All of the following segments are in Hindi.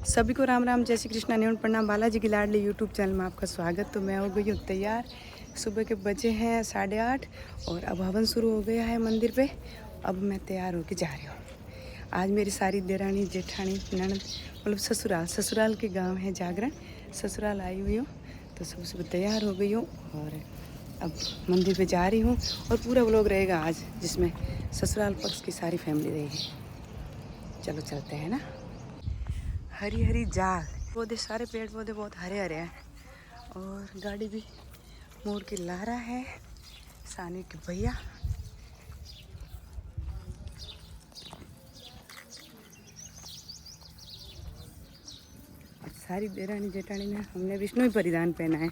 सभी को राम राम, जय श्री कृष्णा, न्यून प्रणाम। बालाजी की लाडली यूट्यूब चैनल में आपका स्वागत। तो मैं हो गई हूँ तैयार। सुबह के बजे हैं 8:30 और अब हवन शुरू हो गया है मंदिर पे। अब मैं तैयार होके जा रही हूँ। आज मेरी सारी देरानी जेठानी ननद मतलब ससुराल के गांव है जागरण, ससुराल आई हुई हूँ। तो सुबह सुबह तैयार हो गई हूँ और अब मंदिर पे जा रही हूँ। और पूरा व्लॉग रहेगा आज, जिसमें ससुराल पक्ष की सारी फैमिली रहेगी। चलो चलते हैं ना। हरी हरी जाल पौधे, सारे पेड़ पौधे बहुत हरे हरे हैं। और गाड़ी भी मोड़ के ला रहा है सानी के भैया। सारी देरानी जेठानी में हमने विष्णु परिधान पहना है,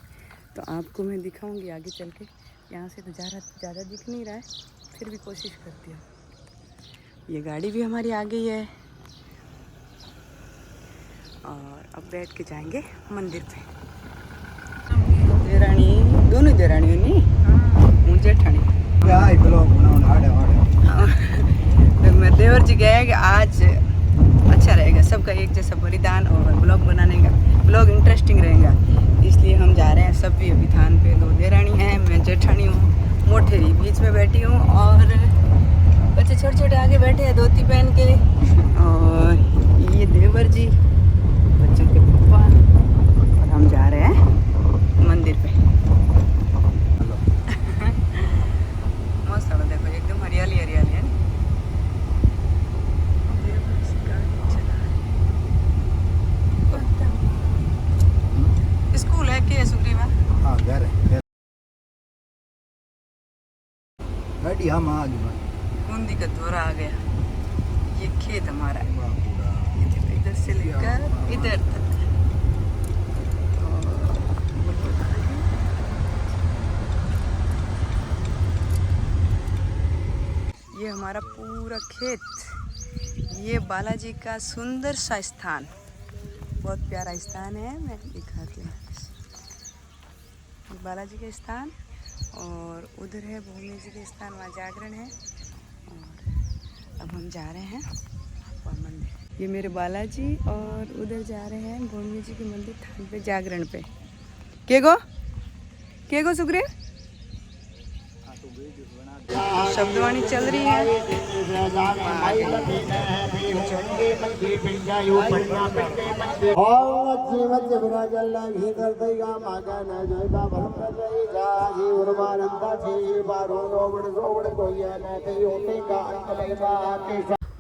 तो आपको मैं दिखाऊंगी आगे चल के। यहाँ से तो ज़्यादा दिख नहीं रहा है, फिर भी कोशिश करती हूँ। ये गाड़ी भी हमारी आ गई है और अब बैठ के जाएंगे मंदिर पे। देरानी, दोनों देरानियों नहीं, जेठानी। मैं देवर जी गए कि आज अच्छा रहेगा, सबका एक जैसा बलिदान और ब्लॉग बनाने का, ब्लॉग इंटरेस्टिंग रहेगा, इसलिए हम जा रहे हैं सब भी अभी थान पे। दो देरानी हैं, मैं जेठानी हूँ, मोटेरी बीच में बैठी हूँ और बच्चे छोटे छोटे आगे बैठे हैं धोती पहन के। और ये देवर जी, बच्चों के पापा, और हम जा रहे हैं मंदिर पे। मस्त है, देखो एकदम हरियाली हरियाली है। स्कूल है के सुग्रीवा? हाँ, घर है। गाड़ी हम आ गए। बूंदी का दौरा आ गया। ये खेत हमारा है, इधर से लेकर इधर तक। ये हमारा पूरा खेत। ये बालाजी का सुंदर सा स्थान, बहुत प्यारा स्थान है। मैं दिखाती हूँ बालाजी का स्थान। और उधर है भूमि जी का स्थान, वहाँ जागरण है। और अब हम जा रहे हैं मंदिर। ये मेरे बालाजी और उधर जा रहे हैं भूमि जी के मंदिर थान पे, जागरण पे। के गो सुग्रीव, शब्दवाणी चल रही है।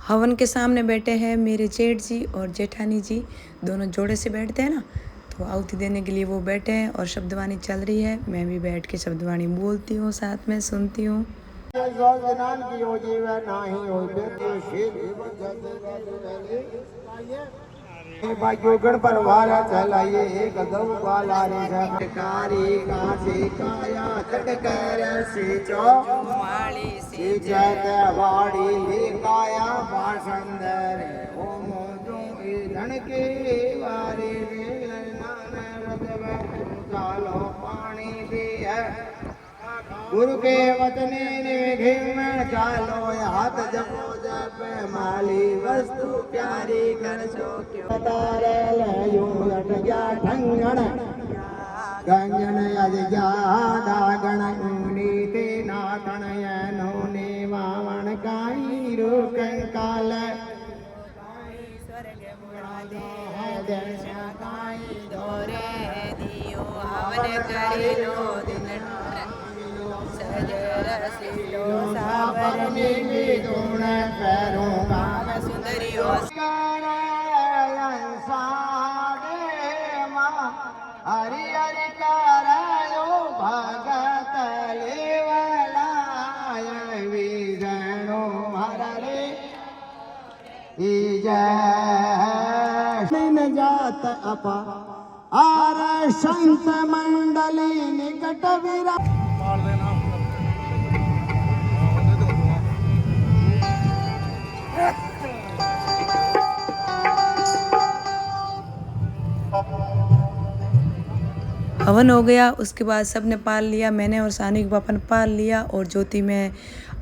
हवन के सामने बैठे हैं मेरे जेठ जी और जेठानी जी, दोनों जोड़े से बैठते हैं ना, तो आहुति देने के लिए वो बैठे हैं और शब्दवाणी चल रही है। मैं भी बैठ के शब्दवाणी बोलती हूँ, साथ में सुनती हूँ। गण परवार चलाइए कदम वाला रे कारी काशी काया चटकर से चौमाली से जत वाड़ी काया पासंदर ओम जो धन के वारे रे नाम रतव चालो पानी दे गुरु के वचने निभे में चालो हाथ जपो जप माली वस्तु प्यारी कर सो क्यों तारे लयो लट गया ठंगण गंजन अज जादा गण ऊनी ते नाथन यनो ने वावण काई रूप काल स्वर्ग बुढ़ा दे दर्शा काई दोरे दियो हवन करी लो दिन सजरसिलो सावरनी विदुण पैरों काम सुंदरियो हरि हरि करायो भगत लेवलाय विजनो हरे जय जात अपा आर संत मंडली निकट विरा हवन हो गया। उसके बाद सब ने पाल लिया, मैंने और सानी के पापा ने पाल लिया। और ज्योति में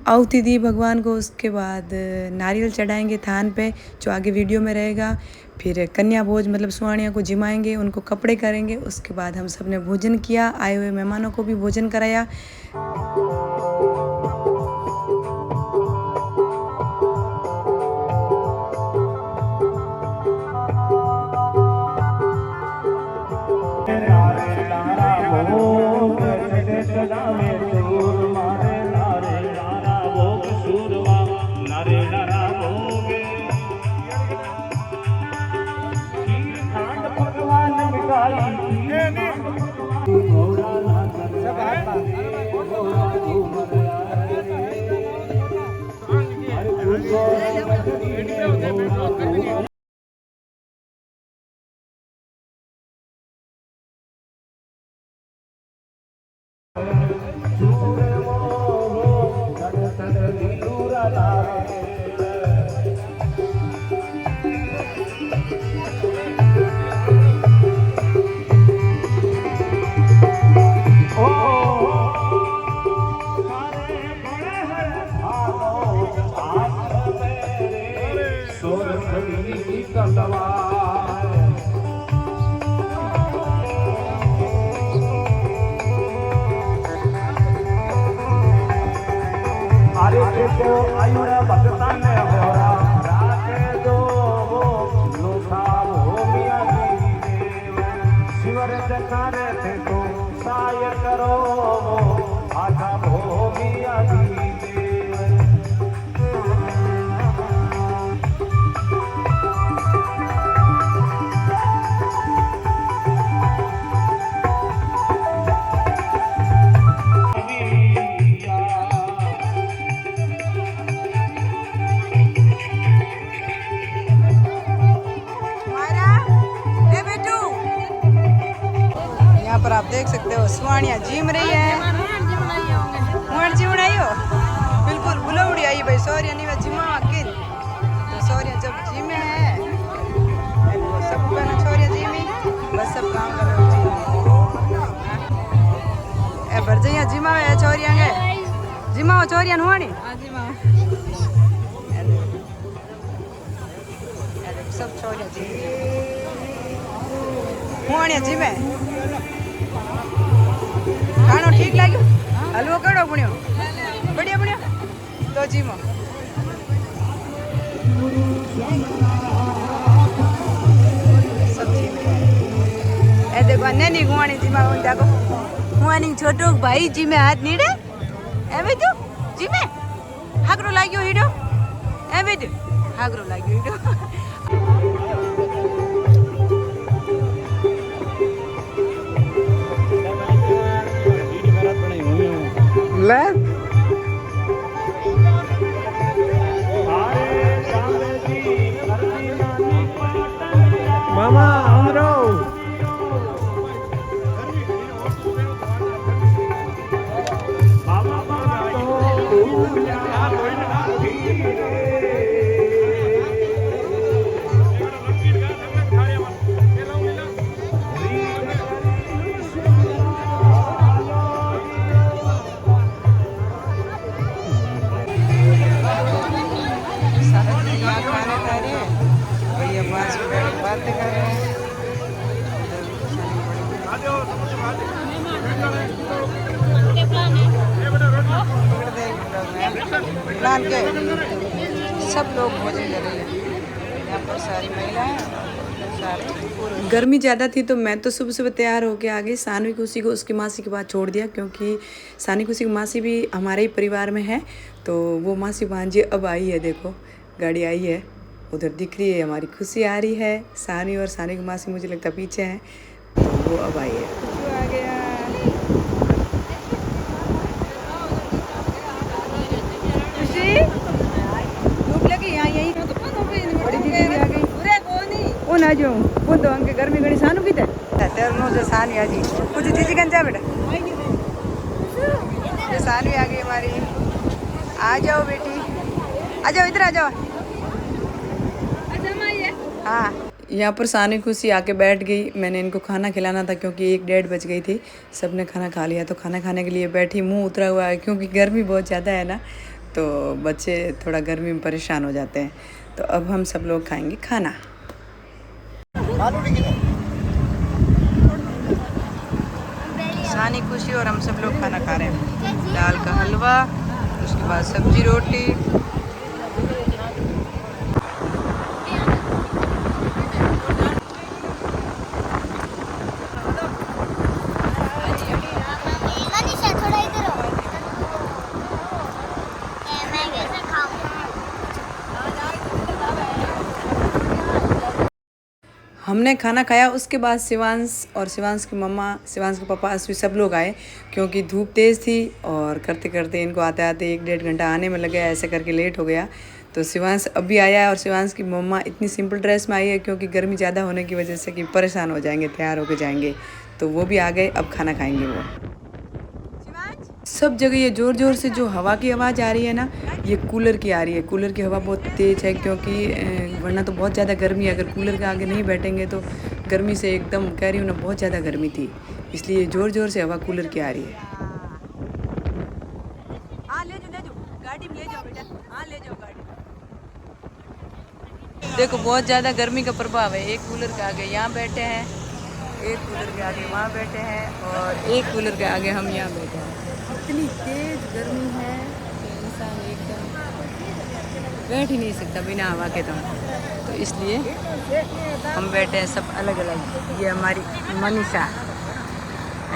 आहुति दी भगवान को। उसके बाद नारियल चढ़ाएंगे थान पे, जो आगे वीडियो में रहेगा। फिर कन्या भोज मतलब सुहानिया को जिमाएंगे, उनको कपड़े करेंगे। उसके बाद हम सब ने भोजन किया, आए हुए मेहमानों को भी भोजन कराया। पर आप देख सकते हो सुहानिया जिम रही है। मुहर जी उड़ाई हो बिल्कुल बुलौड़ी आई भाई सौरिया नहीं जिमा आखिर तो सौरिया जब जिम है सब कहना छोरिया जिमी बस सब काम कर रहे हो ए भर जइया जिमा है छोरिया के जिमा हो छोरिया नुआनी जिमा सब छोरिया जिम मुआनिया जिम है। खानो ठीक लाग्यो हलवो कड़ो बण्यो बढ़िया बण्यो तो जीमो सब्जी ए देखो नैनी गुआनी जीमा देखो गुआनी छोटो भाई जी में हाथ नीड़े ए बेटू जी में हागरो लाग्यो हीडो ए बेटू हागरो लाग्यो हीडो ले मामा हमरो प्लान के सब लोग भोजन कर रहे हैं यहाँ पर सारी महिलाएं सारे। गर्मी ज़्यादा थी तो मैं तो सुबह सुबह तैयार होके आ गई। सानवी खुशी को उसकी मासी के पास छोड़ दिया क्योंकि सानवी खुशी की मासी भी हमारे ही परिवार में है। तो वो मासी भांजी अब आई है, देखो गाड़ी आई है उधर दिख रही है, हमारी खुशी आ रही है। सानवी और सानवी की मासी मुझे लगता पीछे हैं, तो वो अब आई है। तो आ गया ना जो वो तो अंके गर्मी घड़ी सानू की तेरे नो जो सानवी आ जी कुछ चीज़ कन जा बेटा ये सानवी आ गई हमारी। आ जाओ बेटी आ जाओ इधर आ जाओ। हाँ यहाँ पर सानवी खुशी आके बैठ गई। मैंने इनको खाना खिलाना था क्योंकि 1-1:30 बज गई थी। सबने खाना खा लिया तो खाना खाने के लिए बैठी। मुंह उतरा हुआ है क्योंकि गर्मी बहुत ज़्यादा है ना, तो बच्चे थोड़ा गर्मी में परेशान हो जाते हैं। तो अब हम सब लोग खाएंगे खाना। सानी, खुशी और हम सब लोग खाना खा रहे हैं। दाल का हलवा, उसके बाद सब्जी रोटी। हमने खाना खाया, उसके बाद शिवांश और शिवांश की मम्मा, शिवांश के पापा, असवी सब लोग आए क्योंकि धूप तेज़ थी और करते करते इनको आते आते 1-1.5 घंटा आने में लग गया, ऐसे करके लेट हो गया। तो शिवांश अभी आया है और शिवांश की मम्मा इतनी सिंपल ड्रेस में आई है क्योंकि गर्मी ज़्यादा होने की वजह से कि परेशान हो जाएंगे, तैयार होके जाएंगे। तो वो भी आ गए, अब खाना खाएंगे वो। सब जगह ये ज़ोर ज़ोर से जो हवा की आवाज़ आ रही है ना, ये कूलर की आ रही है। कूलर की हवा बहुत तेज़ है क्योंकि वरना तो बहुत ज़्यादा गर्मी है, अगर कूलर के आगे नहीं बैठेंगे तो गर्मी से एकदम, कह रही हूँ ना, बहुत ज़्यादा गर्मी थी, इसलिए ज़ोर ज़ोर से हवा कूलर की आ रही है। हाँ ले जाओ गाड़ी में ले जाओ बेटा, हाँ ले जाओ गाड़ी। देखो बहुत ज़्यादा गर्मी का प्रभाव है। एक कूलर के आगे यहाँ बैठे हैं, एक कूलर के आगे वहाँ बैठे हैं और एक कूलर के आगे हम यहाँ बैठे हैं। इतनी तेज गर्मी है कि इंसान एकदम बैठ ही नहीं सकता बिना हवा के। तो इसलिए हम बैठे हैं सब अलग अलग। ये हमारी मनीषा,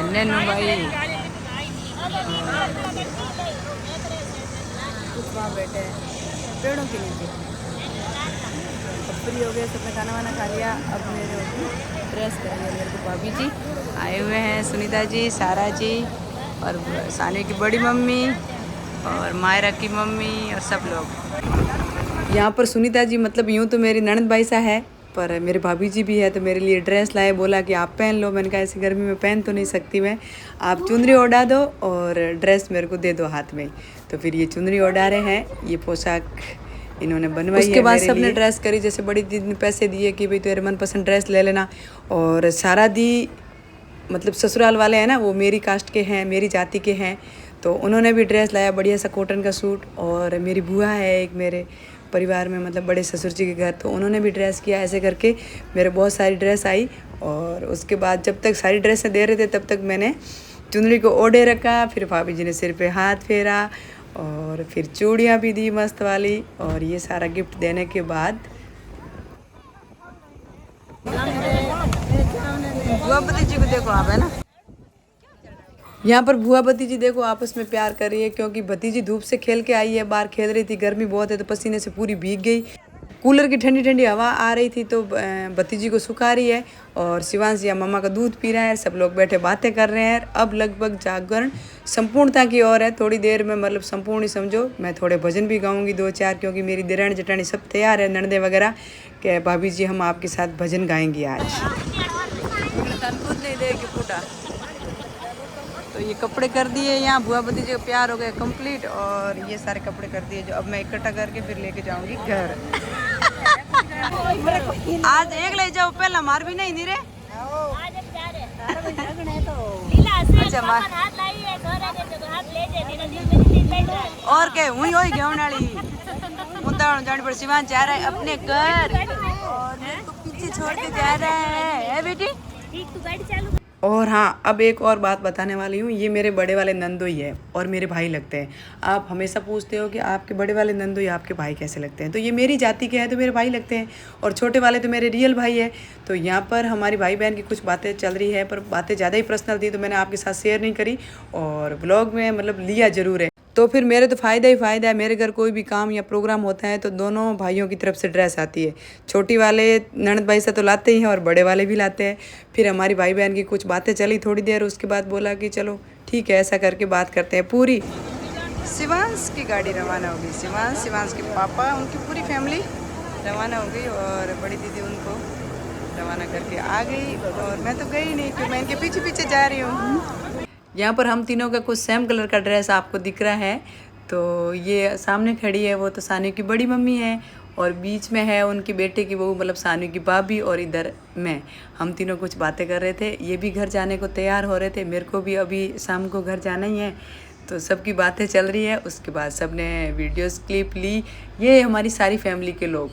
नैनू भाई, कुछ वहाँ बैठे हैं पेड़ों के नीचे। अब फ्री हो गए, सबने खाना वाना खा लिया। अब मेरे ड्रेस करेंगे। मेरे को भाभी जी आए हुए हैं, सुनीता जी, सारा जी और सानी की बड़ी मम्मी और मायरा की मम्मी और सब लोग यहाँ पर। सुनीता जी मतलब यूँ तो मेरी ननद भाई सा है, पर मेरे भाभी जी भी है, तो मेरे लिए ड्रेस लाए, बोला कि आप पहन लो। मैंने कहा ऐसी गर्मी में पहन तो नहीं सकती मैं, आप चुनरी ओढ़ा दो और ड्रेस मेरे को दे दो हाथ में। तो फिर ये चुनरी ओढ़ा रहे हैं, ये पोशाक इन्होंने बनवाई है। उसके बाद सबने ड्रेस करी, जैसे बड़ी दीदी ने पैसे दिए कि भाई तेरे मनपसंद ड्रेस ले लेना। और सारा दी मतलब ससुराल वाले हैं ना, वो मेरी कास्ट के हैं, मेरी जाति के हैं, तो उन्होंने भी ड्रेस लाया बढ़िया सा कॉटन का सूट। और मेरी बुआ है एक मेरे परिवार में, मतलब बड़े ससुर जी के घर, तो उन्होंने भी ड्रेस किया। ऐसे करके मेरे बहुत सारी ड्रेस आई। और उसके बाद जब तक सारी ड्रेसें दे रहे थे तब तक मैंने चुनरी को ओढ़े रखा। फिर भाभी जी ने सिर पे हाथ फेरा और फिर चूड़ियाँ भी दी मस्त वाली। और ये सारा गिफ्ट देने के बाद बुआ भतीजी को देखो आप, है ना, यहाँ पर बुआ भतीजी देखो आपस में प्यार कर रही है क्योंकि भतीजी धूप से खेल के आई है, बाहर खेल रही थी, गर्मी बहुत है तो पसीने से पूरी भीग गई। कूलर की ठंडी ठंडी हवा आ रही थी तो भतीजी को सुखा रही है। और शिवांश या मम्मा का दूध पी रहा है, सब लोग बैठे बातें कर रहे हैं। अब लगभग जागरण संपूर्णता की ओर है, थोड़ी देर में मतलब संपूर्ण ही समझो। मैं थोड़े भजन भी गाऊंगी 2-4, क्योंकि मेरी देरानी जेठानी सब तैयार है, ननदे वगैरह, कि भाभी जी हम आपके साथ भजन गाएंगी आज। नहीं देगी फूटा। तो ये कपड़े कर दिए यहाँ, बुआ भतीजे का प्यार हो गया कंप्लीट। और ये सारे कपड़े कर दिए जो अब मैं इकट्ठा करके फिर लेके जाऊंगी घर। आज एक ले जाओ, पहला मार भी नहीं रे। अच्छा और क्या हुई हो गया वाली मुद्दा जाने पर शिवान जा रहा है अपने घर और मेरे को पीछे छोड़ के जा रहा है बेटी। ठीक, तू गाड़ी चालू। और हाँ, अब एक और बात बताने वाली हूँ। ये मेरे बड़े वाले नंदोई है और मेरे भाई लगते हैं। आप हमेशा पूछते हो कि आपके बड़े वाले नंदोई आपके भाई कैसे लगते हैं, तो ये मेरी जाति के हैं तो मेरे भाई लगते हैं। और छोटे वाले तो मेरे रियल भाई है। तो यहाँ पर हमारी भाई बहन की कुछ बातें चल रही है, पर बातें ज़्यादा ही पर्सनल थी तो मैंने आपके साथ शेयर नहीं करी और ब्लॉग में मतलब लिया ज़रूर है। तो फिर मेरे तो फ़ायदा ही फ़ायदा है। मेरे घर कोई भी काम या प्रोग्राम होता है तो दोनों भाइयों की तरफ से ड्रेस आती है। छोटी वाले ननद भाई से तो लाते ही हैं और बड़े वाले भी लाते हैं। फिर हमारी भाई बहन की कुछ बातें चली थोड़ी देर, उसके बाद बोला कि चलो ठीक है, ऐसा करके बात करते हैं। पूरी शिवांश की गाड़ी रवाना होगी, शिवांश के पापा, उनकी पूरी फैमिली रवाना हो गई और बड़ी दीदी उनको रवाना करके आ गई। और मैं तो गई नहीं क्योंकि मैं इनके पीछे पीछे जा रही हूँ। यहाँ पर हम तीनों का कुछ सेम कलर का ड्रेस आपको दिख रहा है। तो ये सामने खड़ी है वो तो सानू की बड़ी मम्मी है और बीच में है उनकी बेटे की बहू मतलब सानू की भाभी और इधर मैं। हम तीनों कुछ बातें कर रहे थे। ये भी घर जाने को तैयार हो रहे थे, मेरे को भी अभी शाम को घर जाना ही है। तो सबकी बातें चल रही है। उसके बाद सब ने वीडियोस क्लिप ली। ये हमारी सारी फैमिली के लोग,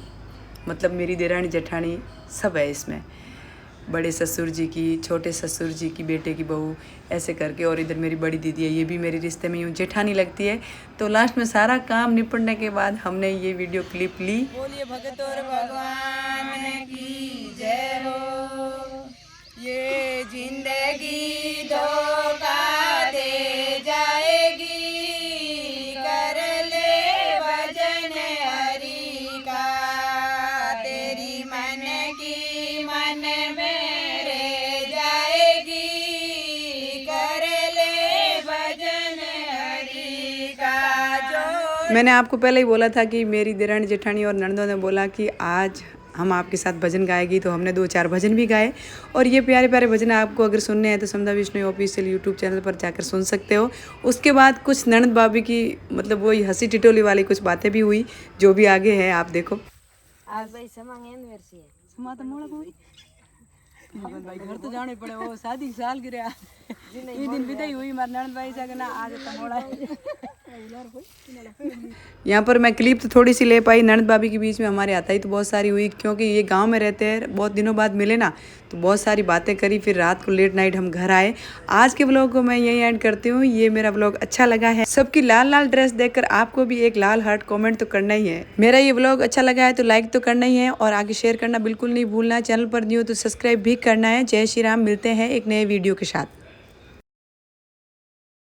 मतलब मेरी देरानी जेठानी सब है इसमें, बड़े ससुर जी की, छोटे ससुर जी की बेटे की बहू, ऐसे करके। और इधर मेरी बड़ी दीदी है, ये भी मेरे रिश्ते में यूँ जेठानी लगती है। तो लास्ट में सारा काम निपटने के बाद हमने ये वीडियो क्लिप ली। बोलिए भगत और भगवान की जय हो। ये जिंदगी धोखा दे जाएगी, कर ले भजन हरि का, तेरी मन की मन में रह जाएगी, कर ले भजन हरि का। जो मैंने आपको पहले ही बोला था कि मेरी देरानी जेठानी और ननदों ने बोला कि आज हम आपके साथ भजन गाएगी, तो हमने 2-4 भजन भी गाए। और ये प्यारे प्यारे भजन आपको अगर सुनने हैं तो समदा विष्णु ऑफिशियल यूट्यूब चैनल पर जाकर सुन सकते हो। उसके बाद कुछ ननद भाभी की मतलब वही हंसी टिटोली वाली कुछ बातें भी हुई, जो भी आगे है आप देखो। आज भाई समा तो मोड़ा कोई भाई घर तो जाने पड़े, वो शादी की साल गिरे ये दिन विदाई हुई मार ननद भाई से ना आज तो मोड़ा। यहाँ पर मैं क्लिप तो थोड़ी सी ले पाई, ननद भाभी के बीच में हमारे आता ही तो बहुत सारी हुई, क्योंकि ये गांव में रहते हैं, बहुत दिनों बाद मिले ना, तो बहुत सारी बातें करी। फिर रात को लेट नाइट हम घर आए। आज के व्लॉग को मैं यही एंड करती हूँ। ये मेरा व्लॉग अच्छा लगा है, सबकी लाल लाल ड्रेस देखकर आपको भी एक लाल हार्ट कमेंट तो करना ही है। मेरा ये व्लॉग अच्छा लगा है तो लाइक तो करना ही है, और आगे शेयर करना बिल्कुल नहीं भूलना। चैनल पर न्यू हो तो सब्सक्राइब भी करना है। जय श्री राम, मिलते हैं एक नए वीडियो के साथ।